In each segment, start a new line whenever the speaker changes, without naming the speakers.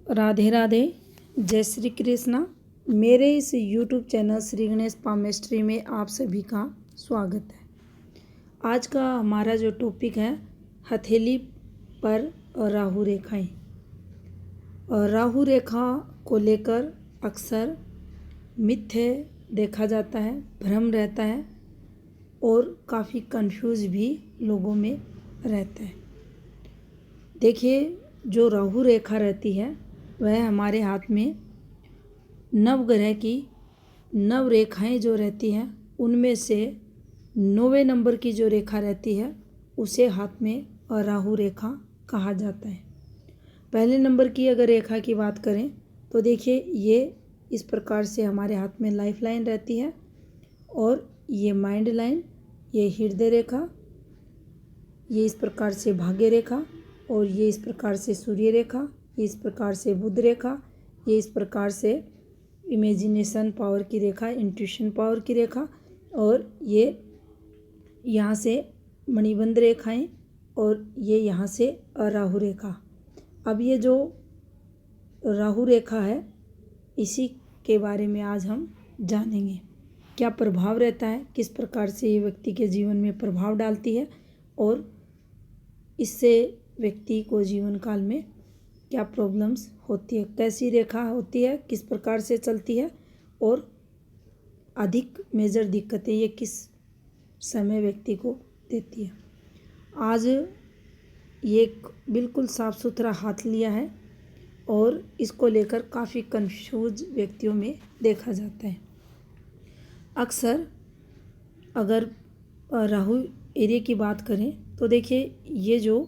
राधे राधे। जय श्री कृष्णा। मेरे इस YouTube channel Shri Ganesh palmistry में आप सभी का स्वागत है। आज का हमारा जो टॉपिक है हथेली पर राहु रेखाएं। और राहु रेखा को लेकर अक्सर मिथ्य देखा जाता है, भ्रम रहता है और काफ़ी कंफ्यूज भी लोगों में रहता है। देखिए, जो राहु रेखा रहती है वह हमारे हाथ में नवग्रह की नव रेखाएं जो रहती हैं उनमें से 9वें नंबर की जो रेखा रहती है उसे हाथ में राहु रेखा कहा जाता है। पहले नंबर की अगर रेखा की बात करें तो देखिए, ये इस प्रकार से हमारे हाथ में लाइफ लाइन रहती है और ये माइंड लाइन, ये हृदय रेखा, ये इस प्रकार से भाग्य रेखा और ये इस प्रकार से सूर्य रेखा, ये इस प्रकार से बुध रेखा, ये इस प्रकार से इमेजिनेशन पावर की रेखा, इंट्यूशन पावर की रेखा और ये यहाँ से मणिबंध रेखाएं और ये यहाँ से राहु रेखा। अब ये जो राहु रेखा है इसी के बारे में आज हम जानेंगे। क्या प्रभाव रहता है, किस प्रकार से ये व्यक्ति के जीवन में प्रभाव डालती है और इससे व्यक्ति को जीवन काल में क्या प्रॉब्लम्स होती है, कैसी रेखा होती है, किस प्रकार से चलती है और अधिक मेजर दिक्कतें ये किस समय व्यक्ति को देती है। आज ये एक बिल्कुल साफ सुथरा हाथ लिया है और इसको लेकर काफ़ी कंफ्यूज व्यक्तियों में देखा जाता है। अक्सर अगर राहु एरिया की बात करें तो देखिए, ये जो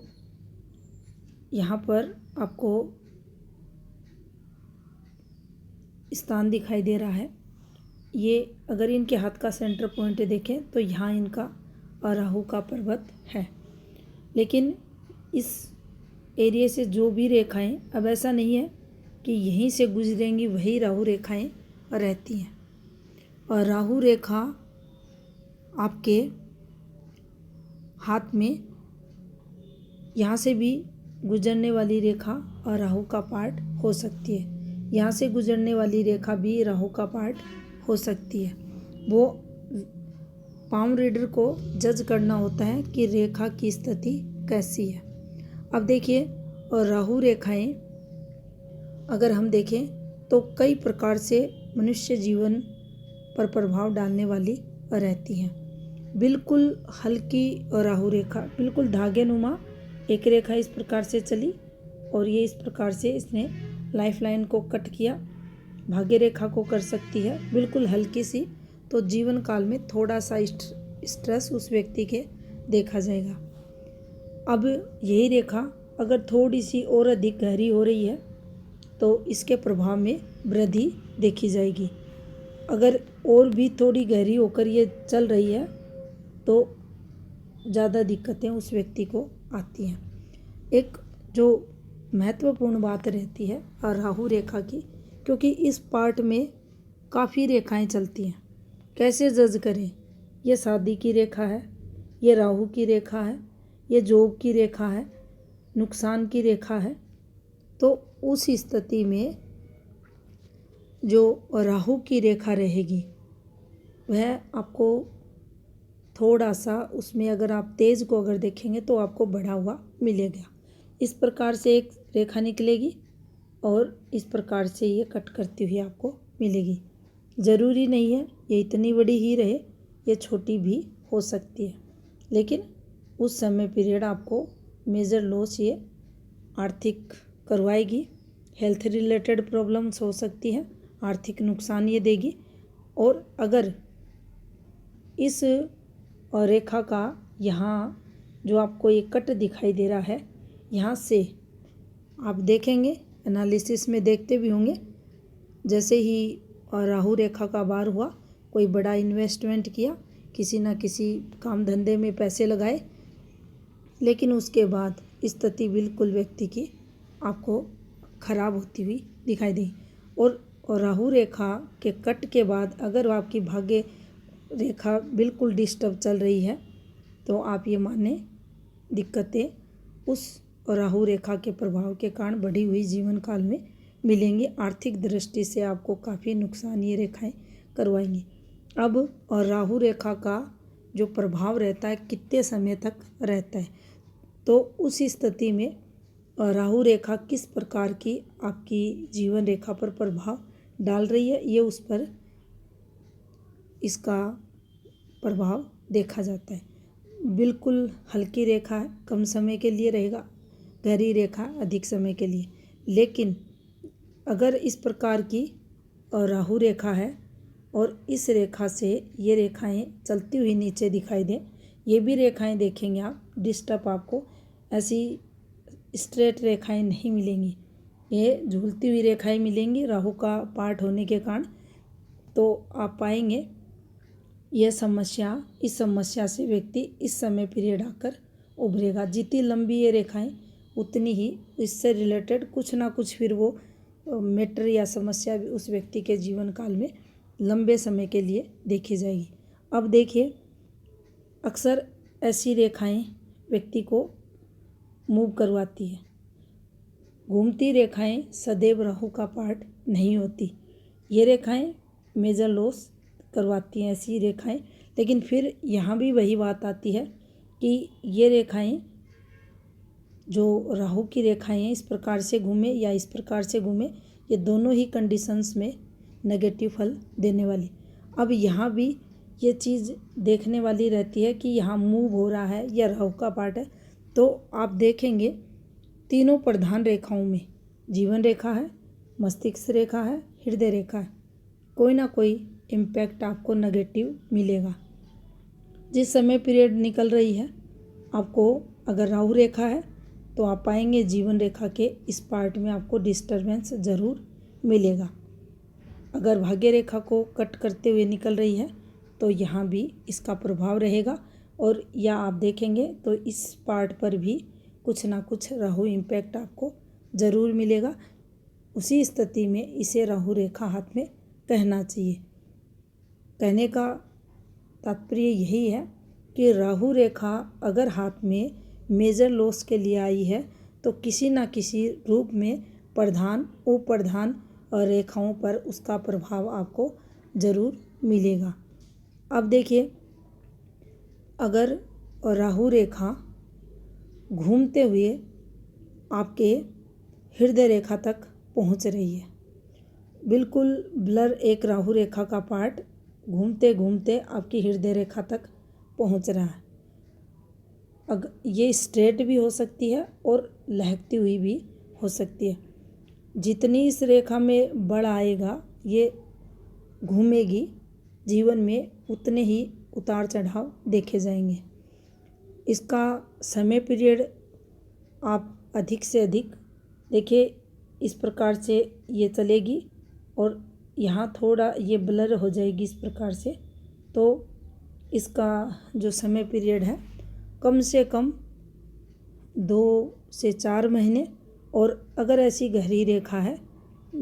यहाँ पर आपको स्थान दिखाई दे रहा है, ये अगर इनके हाथ का सेंटर पॉइंट देखें तो यहाँ इनका राहु का पर्वत है। लेकिन इस एरिया से जो भी रेखाएं, अब ऐसा नहीं है कि यहीं से गुजरेंगी वही राहु रेखाएं रहती हैं। और राहु रेखा आपके हाथ में यहाँ से भी गुजरने वाली रेखा और राहु का पार्ट हो सकती है, यहाँ से गुजरने वाली रेखा भी राहु का पार्ट हो सकती है। वो पाम रीडर को जज करना होता है कि रेखा की स्थिति कैसी है। अब देखिए, और राहु रेखाएं अगर हम देखें तो कई प्रकार से मनुष्य जीवन पर प्रभाव डालने वाली रहती हैं। बिल्कुल हल्की राहु रेखा, बिल्कुल धागे नुमा एक रेखा इस प्रकार से चली और ये इस प्रकार से इसने लाइफ लाइन को कट किया, भाग्य रेखा को कर सकती है बिल्कुल हल्की सी, तो जीवन काल में थोड़ा सा स्ट्रेस उस व्यक्ति के देखा जाएगा। अब यही रेखा अगर थोड़ी सी और अधिक गहरी हो रही है तो इसके प्रभाव में वृद्धि देखी जाएगी। अगर और भी थोड़ी गहरी होकर ये चल रही है तो ज़्यादा दिक्कतें उस व्यक्ति को आती हैं। एक जो महत्वपूर्ण बात रहती है राहु रेखा की, क्योंकि इस पार्ट में काफ़ी रेखाएं चलती हैं, कैसे जज करें। ये शादी की रेखा है, ये राहु की रेखा है, ये जॉब की रेखा है, नुकसान की रेखा है। तो उस स्थिति में जो राहु की रेखा रहेगी वह आपको थोड़ा सा, उसमें अगर आप तेज को अगर देखेंगे तो आपको बढ़ा हुआ मिलेगा। इस प्रकार से एक रेखा निकलेगी और इस प्रकार से ये कट करती हुई आपको मिलेगी। ज़रूरी नहीं है ये इतनी बड़ी ही रहे, ये छोटी भी हो सकती है, लेकिन उस समय पीरियड आपको मेजर लॉस ये आर्थिक करवाएगी। हेल्थ रिलेटेड प्रॉब्लम्स हो सकती है, आर्थिक नुकसान ये देगी। और अगर इस रेखा का यहाँ जो आपको ये कट दिखाई दे रहा है, यहाँ से आप देखेंगे, एनालिसिस में देखते भी होंगे, जैसे ही राहु रेखा का बार हुआ, कोई बड़ा इन्वेस्टमेंट किया, किसी ना किसी काम धंधे में पैसे लगाए, लेकिन उसके बाद स्थिति बिल्कुल व्यक्ति की आपको खराब होती हुई दिखाई दी। और राहु रेखा के कट के बाद अगर आपकी भाग्य रेखा बिल्कुल डिस्टर्ब चल रही है तो आप ये माने दिक्कतें उस राहु रेखा के प्रभाव के कारण बढ़ी हुई जीवन काल में मिलेंगी। आर्थिक दृष्टि से आपको काफ़ी नुकसान ये रेखाएं करवाएंगी। अब और राहु रेखा का जो प्रभाव रहता है कितने समय तक रहता है, तो उस स्थिति में राहु रेखा किस प्रकार की आपकी जीवन रेखा पर प्रभाव डाल रही है, ये उस पर इसका प्रभाव देखा जाता है। बिल्कुल हल्की रेखा है, कम समय के लिए रहेगा। गहरी रेखा अधिक समय के लिए। लेकिन अगर इस प्रकार की राहु रेखा है और इस रेखा से ये रेखाएं चलती हुई नीचे दिखाई दें, ये भी रेखाएं देखेंगे आप, डिस्टर्ब आपको ऐसी स्ट्रेट रेखाएं नहीं मिलेंगी, ये झूलती हुई रेखाएं मिलेंगी राहु का पार्ट होने के कारण। तो आप पाएंगे इस समस्या से व्यक्ति इस समय पीरियड आकर उभरेगा। जितनी लंबी ये रेखाएं उतनी ही इससे रिलेटेड कुछ ना कुछ फिर वो मैटर या समस्या भी उस व्यक्ति के जीवन काल में लंबे समय के लिए देखी जाएगी। अब देखिए, अक्सर ऐसी रेखाएं व्यक्ति को मूव करवाती है। घूमती रेखाएं सदैव राहु का पार्ट नहीं होती। ये रेखाएं मेजर लॉस करवाती हैं ऐसी रेखाएं। लेकिन फिर यहाँ भी वही बात आती है कि ये रेखाएं जो राहु की रेखाएं हैं, इस प्रकार से घूमे या इस प्रकार से घूमे, ये दोनों ही कंडीशंस में नेगेटिव फल देने वाली। अब यहाँ भी ये चीज़ देखने वाली रहती है कि यहाँ मूव हो रहा है या राहु का पार्ट है। तो आप देखेंगे तीनों प्रधान रेखाओं में, जीवन रेखा है, मस्तिष्क रेखा है, हृदय रेखा है, कोई ना कोई इम्पैक्ट आपको नेगेटिव मिलेगा। जिस समय पीरियड निकल रही है आपको, अगर राहु रेखा है तो आप पाएंगे जीवन रेखा के इस पार्ट में आपको डिस्टरबेंस ज़रूर मिलेगा। अगर भाग्य रेखा को कट करते हुए निकल रही है तो यहाँ भी इसका प्रभाव रहेगा। और या आप देखेंगे तो इस पार्ट पर भी कुछ ना कुछ राहु इम्पैक्ट आपको ज़रूर मिलेगा। उसी स्थिति में इसे राहु रेखा हाथ में कहना चाहिए। कहने का तात्पर्य यही है कि राहु रेखा अगर हाथ में मेजर लॉस के लिए आई है तो किसी न किसी रूप में प्रधान उप्रधान रेखाओं पर उसका प्रभाव आपको ज़रूर मिलेगा। अब देखिए, अगर राहु रेखा घूमते हुए आपके हृदय रेखा तक पहुंच रही है, बिल्कुल ब्लर एक राहु रेखा का पार्ट घूमते घूमते आपकी हृदय रेखा तक पहुंच रहा है। अगर ये स्ट्रेट भी हो सकती है और लहकती हुई भी हो सकती है। जितनी इस रेखा में बड़ आएगा, ये घूमेगी, जीवन में उतने ही उतार चढ़ाव देखे जाएंगे। इसका समय पीरियड आप अधिक से अधिक देखिए, इस प्रकार से ये चलेगी और यहाँ थोड़ा ये ब्लर हो जाएगी इस प्रकार से। तो इसका जो समय पीरियड है कम से कम 2 से 4 महीने, और अगर ऐसी गहरी रेखा है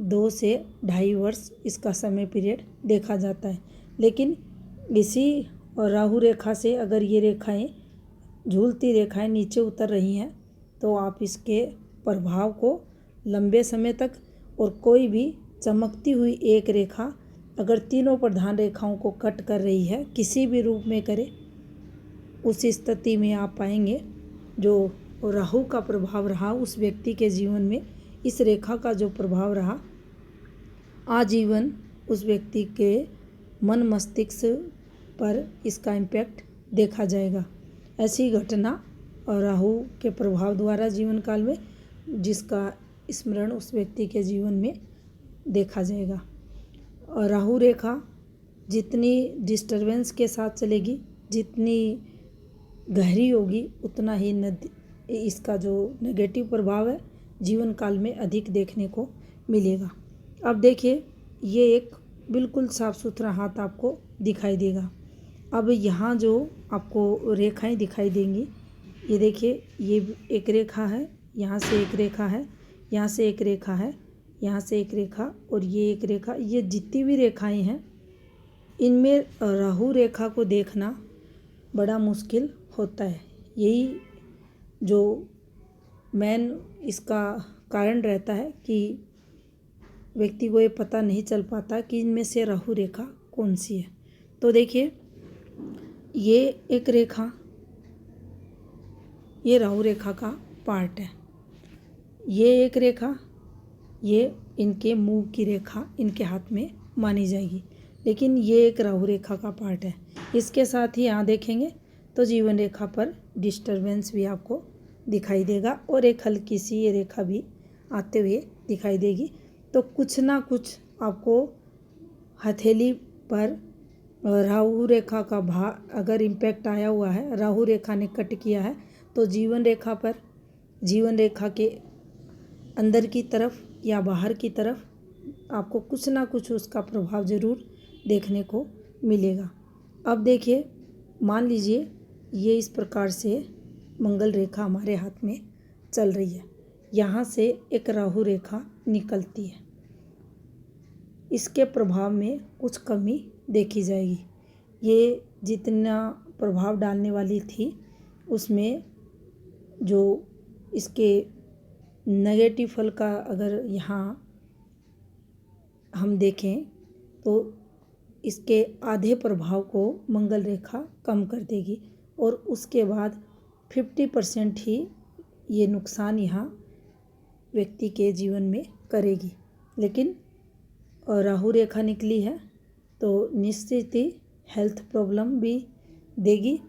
2 से 2.5 वर्ष इसका समय पीरियड देखा जाता है। लेकिन इसी राहु रेखा से अगर ये रेखाएं झूलती रेखाएं नीचे उतर रही हैं तो आप इसके प्रभाव को लंबे समय तक, और कोई भी चमकती हुई एक रेखा अगर तीनों प्रधान रेखाओं को कट कर रही है, किसी भी रूप में करे, उस स्थिति में आप पाएंगे जो राहु का प्रभाव रहा उस व्यक्ति के जीवन में, इस रेखा का जो प्रभाव रहा, आजीवन उस व्यक्ति के मन मस्तिष्क पर इसका इम्पैक्ट देखा जाएगा। ऐसी घटना और राहु के प्रभाव द्वारा जीवन काल में जिसका स्मरण उस व्यक्ति के जीवन में देखा जाएगा। और राहु रेखा जितनी डिस्टरबेंस के साथ चलेगी, जितनी गहरी होगी, उतना ही इसका जो नेगेटिव प्रभाव है जीवन काल में अधिक देखने को मिलेगा। अब देखिए, ये एक बिल्कुल साफ सुथरा हाथ आपको दिखाई देगा। अब यहाँ जो आपको रेखाएं दिखाई देंगी, ये देखिए, ये एक रेखा है, यहाँ से एक रेखा है, यहाँ से एक रेखा है, यहाँ से एक रेखा, और ये एक रेखा। ये जितनी भी रेखाएं हैं इनमें राहु रेखा को देखना बड़ा मुश्किल होता है। यही जो मेन इसका कारण रहता है कि व्यक्ति को ये पता नहीं चल पाता कि इनमें से राहु रेखा कौन सी है। तो देखिए, ये एक रेखा, ये राहु रेखा का पार्ट है। ये एक रेखा, ये इनके मुंह की रेखा इनके हाथ में मानी जाएगी, लेकिन ये एक राहु रेखा का पार्ट है। इसके साथ ही यहाँ देखेंगे तो जीवन रेखा पर डिस्टरबेंस भी आपको दिखाई देगा और एक हल्की सी ये रेखा भी आते हुए दिखाई देगी। तो कुछ ना कुछ आपको हथेली पर राहु रेखा का भाग अगर इम्पैक्ट आया हुआ है, राहु रेखा ने कट किया है, तो जीवन रेखा पर, जीवन रेखा के अंदर की तरफ या बाहर की तरफ आपको कुछ ना कुछ उसका प्रभाव ज़रूर देखने को मिलेगा। अब देखिए, मान लीजिए ये इस प्रकार से मंगल रेखा हमारे हाथ में चल रही है, यहाँ से एक राहु रेखा निकलती है, इसके प्रभाव में कुछ कमी देखी जाएगी। ये जितना प्रभाव डालने वाली थी उसमें जो इसके नेगेटिव फल का अगर यहाँ हम देखें तो इसके आधे प्रभाव को मंगल रेखा कम कर देगी और उसके बाद 50% ही ये नुकसान यहाँ व्यक्ति के जीवन में करेगी। लेकिन राहु रेखा निकली है तो निश्चित ही हेल्थ प्रॉब्लम भी देगी।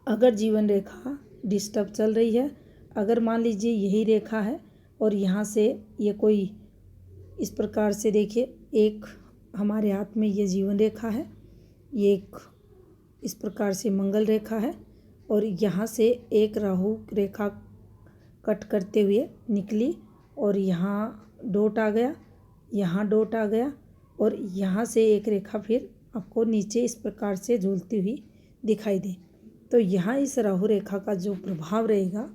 अगर जीवन रेखा डिस्टर्ब चल रही है, अगर मान लीजिए यही रेखा है और यहाँ से ये कोई इस प्रकार से देखिए, एक हमारे हाथ में ये जीवन रेखा है, ये एक इस प्रकार से मंगल रेखा है और यहाँ से एक राहु रेखा कट करते हुए निकली और यहाँ डॉट आ गया, यहाँ डॉट आ गया और यहाँ से एक रेखा फिर आपको नीचे इस प्रकार से झूलती हुई दिखाई दे। तो यहाँ इस राहु रेखा का जो प्रभाव रहेगा,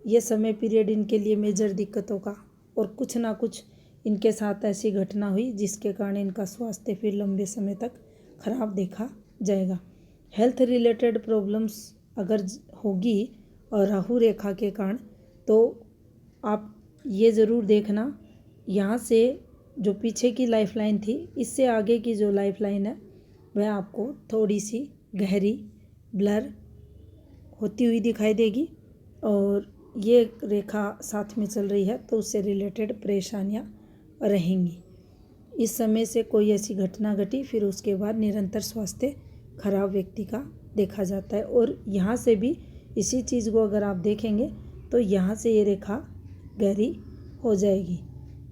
ये समय पीरियड इनके लिए मेजर दिक्कतों का और कुछ ना कुछ इनके साथ ऐसी घटना हुई जिसके कारण इनका स्वास्थ्य फिर लंबे समय तक खराब देखा जाएगा। हेल्थ रिलेटेड प्रॉब्लम्स अगर होगी और राहु रेखा के कारण, तो आप ये ज़रूर देखना, यहाँ से जो पीछे की लाइफलाइन थी, इससे आगे की जो लाइफलाइन है वह आपको थोड़ी सी गहरी ब्लर होती हुई दिखाई देगी और ये रेखा साथ में चल रही है तो उससे रिलेटेड परेशानियाँ रहेंगी। इस समय से कोई ऐसी घटना घटी फिर उसके बाद निरंतर स्वास्थ्य खराब व्यक्ति का देखा जाता है। और यहाँ से भी इसी चीज़ को अगर आप देखेंगे तो यहाँ से ये रेखा गहरी हो जाएगी।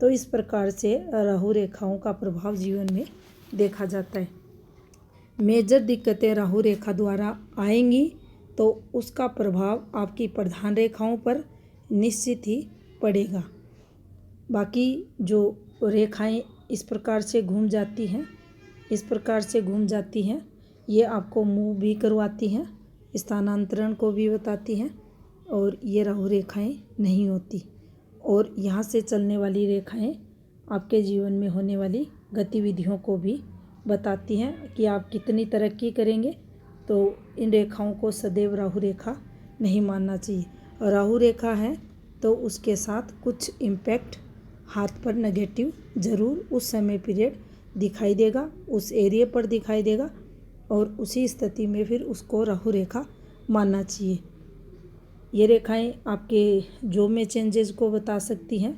तो इस प्रकार से राहु रेखाओं का प्रभाव जीवन में देखा जाता है। मेजर दिक्कतें राहु रेखा द्वारा आएंगी तो उसका प्रभाव आपकी प्रधान रेखाओं पर निश्चित ही पड़ेगा। बाकी जो रेखाएं इस प्रकार से घूम जाती हैं, इस प्रकार से घूम जाती हैं, ये आपको मूव भी करवाती हैं, स्थानांतरण को भी बताती हैं और ये राहु रेखाएं नहीं होती। और यहाँ से चलने वाली रेखाएं आपके जीवन में होने वाली गतिविधियों को भी बताती हैं कि आप कितनी तरक्की करेंगे। तो इन रेखाओं को सदैव राहु रेखा नहीं मानना चाहिए। और राहु रेखा है तो उसके साथ कुछ इम्पैक्ट हाथ पर नेगेटिव ज़रूर उस समय पीरियड दिखाई देगा, उस एरिया पर दिखाई देगा और उसी स्थिति में फिर उसको राहु रेखा मानना चाहिए। ये रेखाएं आपके जॉब में चेंजेस को बता सकती हैं,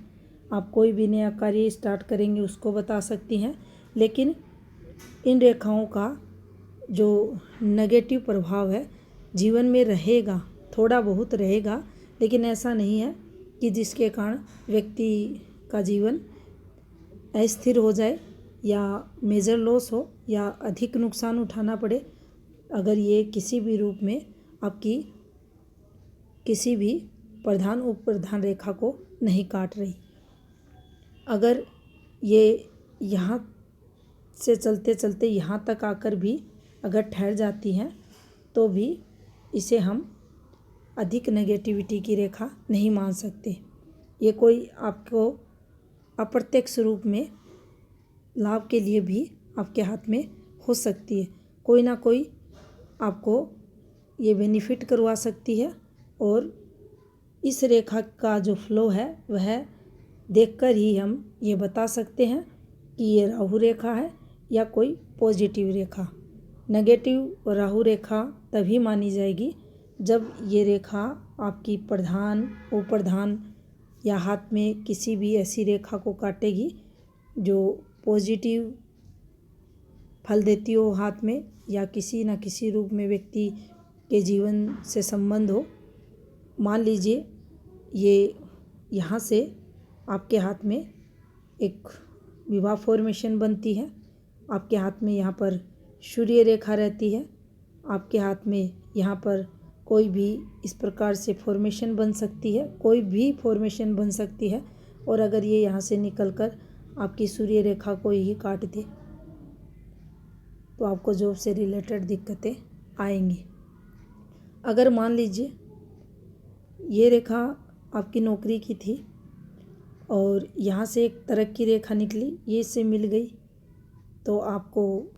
आप कोई भी नया कार्य स्टार्ट करेंगे उसको बता सकती हैं। लेकिन इन रेखाओं का जो नेगेटिव प्रभाव है जीवन में रहेगा, थोड़ा बहुत रहेगा, लेकिन ऐसा नहीं है कि जिसके कारण व्यक्ति का जीवन अस्थिर हो जाए या मेजर लॉस हो या अधिक नुकसान उठाना पड़े, अगर ये किसी भी रूप में आपकी किसी भी प्रधान उप प्रधान रेखा को नहीं काट रही। अगर ये यहाँ से चलते चलते यहाँ तक आकर भी अगर ठहर जाती हैं तो भी इसे हम अधिक नेगेटिविटी की रेखा नहीं मान सकते। ये कोई आपको अप्रत्यक्ष रूप में लाभ के लिए भी आपके हाथ में हो सकती है, कोई ना कोई आपको ये बेनिफिट करवा सकती है। और इस रेखा का जो फ्लो है वह देखकर ही हम ये बता सकते हैं कि ये राहु रेखा है या कोई पॉजिटिव रेखा। नेगेटिव राहु रेखा तभी मानी जाएगी जब ये रेखा आपकी प्रधान, उप्रधान या हाथ में किसी भी ऐसी रेखा को काटेगी जो पॉजिटिव फल देती हो हाथ में, या किसी न किसी रूप में व्यक्ति के जीवन से संबंध हो। मान लीजिए ये यहाँ से आपके हाथ में एक विवाह फॉर्मेशन बनती है, आपके हाथ में यहाँ पर सूर्य रेखा रहती है, आपके हाथ में यहाँ पर कोई भी इस प्रकार से फॉर्मेशन बन सकती है, कोई भी फॉर्मेशन बन सकती है। और अगर ये यहाँ से निकलकर आपकी सूर्य रेखा को ही काट दे तो आपको जॉब से रिलेटेड दिक्कतें आएंगी। अगर मान लीजिए ये रेखा आपकी नौकरी की थी और यहाँ से एक तरक्की रेखा निकली, ये इससे मिल गई, तो आपको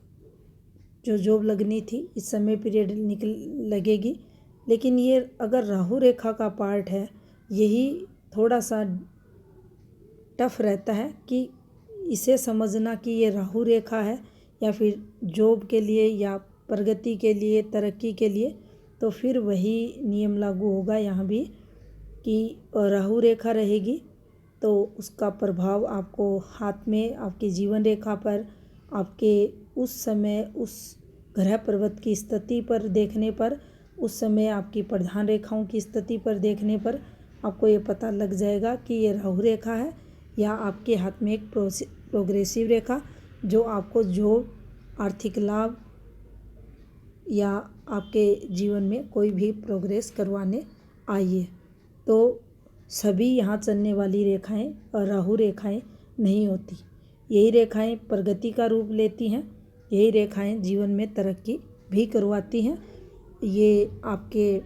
जो जॉब लगनी थी इस समय पीरियड लगेगी। लेकिन ये अगर राहु रेखा का पार्ट है, यही थोड़ा सा टफ रहता है कि इसे समझना कि ये राहु रेखा है या फिर जॉब के लिए या प्रगति के लिए, तरक्की के लिए। तो फिर वही नियम लागू होगा यहाँ भी कि राहु रेखा रहेगी तो उसका प्रभाव आपको हाथ में, आपकी जीवन रेखा पर, आपके उस समय उस ग्रह पर्वत की स्थिति पर देखने पर, उस समय आपकी प्रधान रेखाओं की स्थिति पर देखने पर आपको ये पता लग जाएगा कि ये राहु रेखा है या आपके हाथ में एक प्रोग्रेसिव रेखा जो आपको जॉब, आर्थिक लाभ या आपके जीवन में कोई भी प्रोग्रेस करवाने आई है। तो सभी यहाँ चलने वाली रेखाएं और राहु रेखाएं नहीं होती। यही रेखाएं प्रगति का रूप लेती हैं, यही रेखाएं जीवन में तरक्की भी करवाती हैं। ये आपके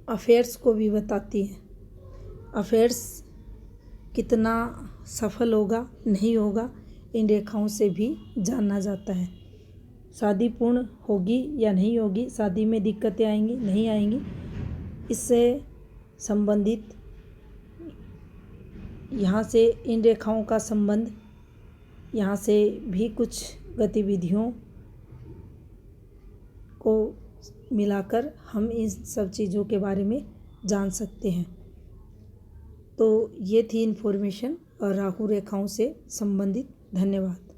अफेयर्स को भी बताती हैं। अफेयर्स कितना सफल होगा, नहीं होगा, इन रेखाओं से भी जाना जाता है। शादी पूर्ण होगी या नहीं होगी, शादी में दिक्कतें आएंगी, नहीं आएंगी, इससे संबंधित यहाँ से इन रेखाओं का संबंध, यहाँ से भी कुछ गतिविधियों को मिलाकर हम इन सब चीज़ों के बारे में जान सकते हैं। तो ये थी इन्फॉर्मेशन और राहु रेखाओं से संबंधित। धन्यवाद।